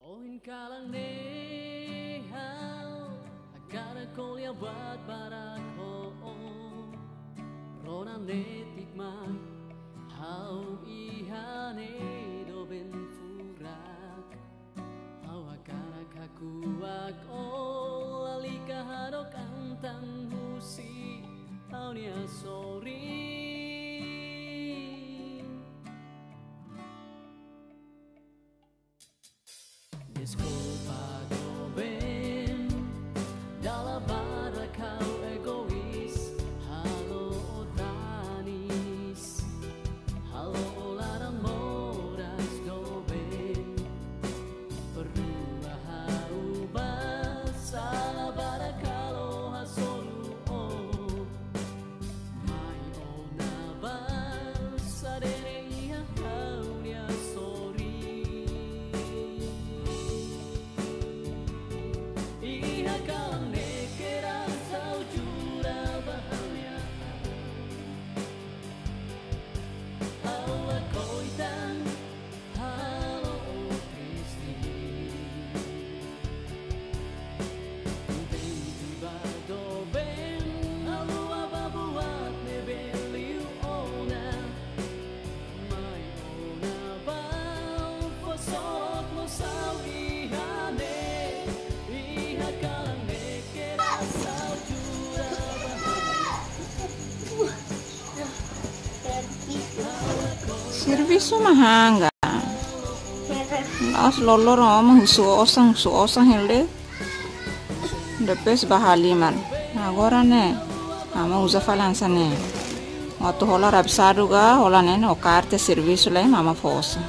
Oin kalang nehau agara kolia buat barak ho rona netik man hau ihane do ben furak hau agara kakuak lalika hadok antan husi hau nia sorry. Desculpa ben dalam bara kau egois halo otanis halo larang moras do ben perlu ubah salah bara kalau hasolu mai ona bas sadere ia kau dia sorry. Servisu mahanga. As lolor ama husu osang hele. Depes bahaliman. Agora ne. Ama usa falansa ne. Oto hola rabsaruga hola ne o carte serviço le mama fossa.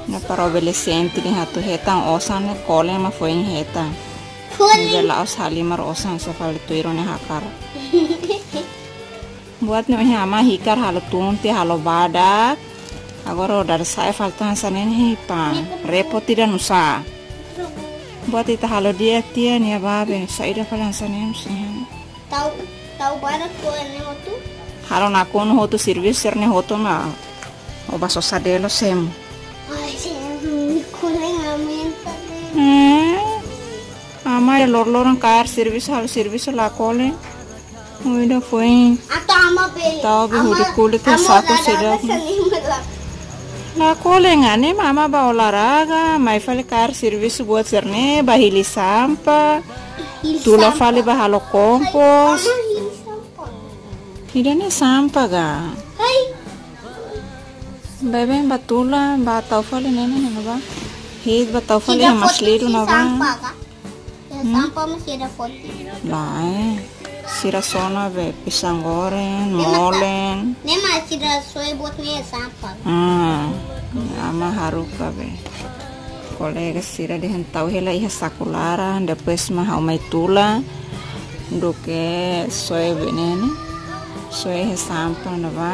Ne para adolescente ni hatu hetan osan ne kole ma foi em heta. Vela os halimar osan sa fal tuiro ne hakar. Buat nih ama hikar halo tunti halo badak agora dari saya faltan sanen hipa repot tidak nusa buat itu halo dia tia nih babe saya dah falan sanen sih tahu badak ko ene hotu halo nakon hotu service erne hotu na oba sosadelo sem ai sim kuning amin ama ya lor-loran kar service halo service la kole udah foi atau ama be tahu be udah kulit saku sedap la kole ngane mama ba olahraga mai fale kar service buat serne bahili sampah tula fale ba halo kompos tidak nih sampah ga hai bebe batula ba tau fale nene ba hit ba tau fale masliru na ba sampah masih ada foto lah sira sona be pisang goreng molen nema sira soy buat nih sampah ama haruka be kolega sira dehen tau hela iha sakulara depois mah mai tula duke soy benene soy he sampah na ba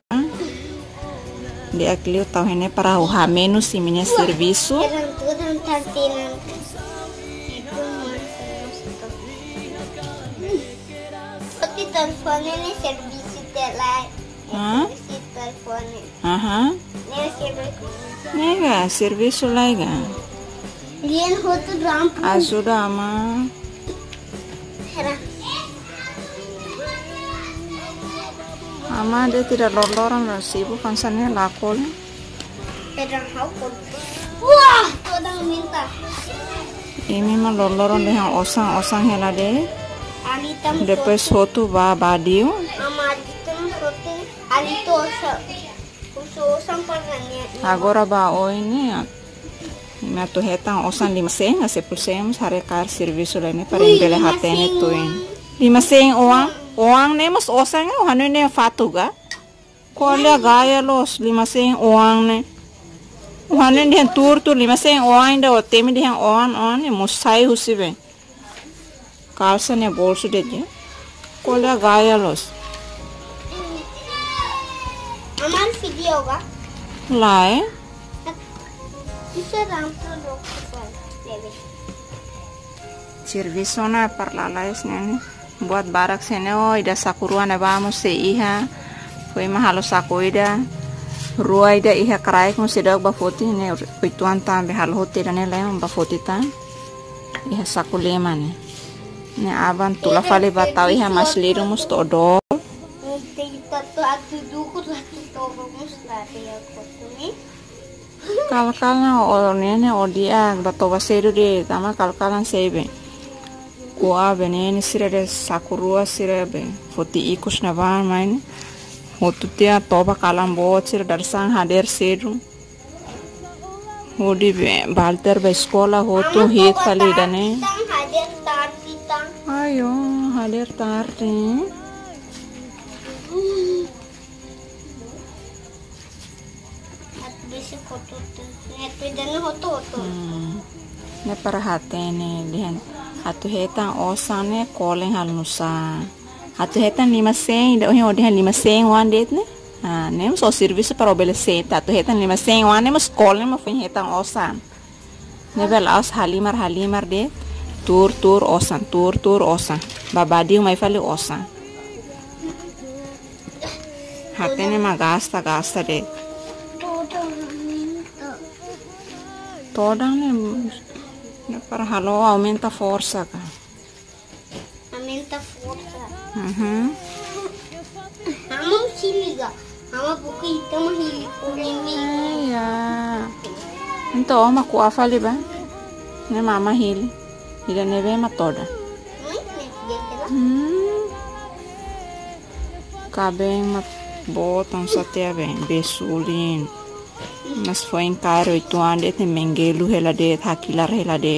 dia clio tau hene para o menu simine serviço telefone ini servisi telai. Telefone. Nega serviço laiga. Lian hotu rampu. Ajuda ama. Ama dia tidak lor-loran sibuk kansannya lakol. Pedang hau. Wah, kodang minta. Ini mah lor-loran deh yang osang hela deh. Depois hotu ba badio agora ba ini metu hetang osan 500 a 10% hare kar serviço lene para embele hatene tuin 500 oang ne mas osan o hanu ne fatuga kolya gaya los 500 oang ne o hanu ne tur 500 oang da o temi de on ne musai husibe calça ne bolso de dia colha gaia los aman video ga lá isso rampu dok lebe serviço na parlais ne buat barak sene ida sakuruan vamos se iha foi mahalo sakoida Ruai da iha karai kung sidak ba foti ne pituan ta be hal hote da ne lem ba foti ta iha sakulema ne ne aban tula fale ba tau iha masliru mus to do Tato atu duku latu togo muslate ya kotumi. kalkala o ne o dia ba to ba seru de tama kalkalan sebe kuah beneni sire de sakurua sire be foti ikus na van main hotutia toba kalam bot sire dar sang hader seru hodi be balter be sekolah hotu hit kali dane Tang hadir tar kitang. ayo hader tarti At bisi koto tu. Neto dana hoto. ne perhatene lihan hatu hetan osane koleng hal nusa hatu hetan 500 da ohi han 500 wan det ne nem so serviço para obedecer hatu hetan 500 wan nem koleng ma fin hetan osan ne bel aus halimar de tur osan babadi mai fali osan hatene ma gasta de todang ne para halo aumenta força ka Aumenta força. Mhm. Amam siliga. Ama buku hitam hili kulimi. Ya. Então, uma coafa ali ba? Ne mama hili. Ila neve ma toda. Cabem ma botam satea bem, besulin. Mas foi em caro 8 anos de mengelu hela de hakilar hela de.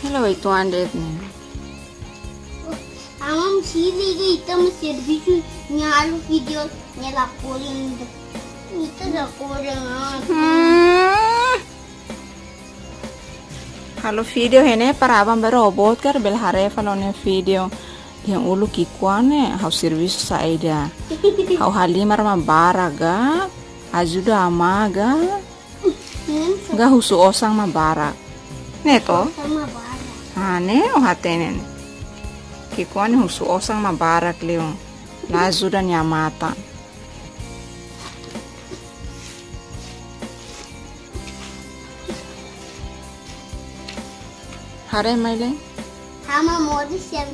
Hela 8 anos ni. Amam siliga hitam serviço nyalu video nyala koling. Itu dah koling. Halo video hene para abang baru obot kar bel hare falone video yang ulu kikuane hau serviço saida hau halimar ma baraga ajuda amaga ga husu osang ma barak neto Sama bara. ne o hatenen kikuane husu osang ma barak leon la ajuda nyamata hare maile Hama modis yang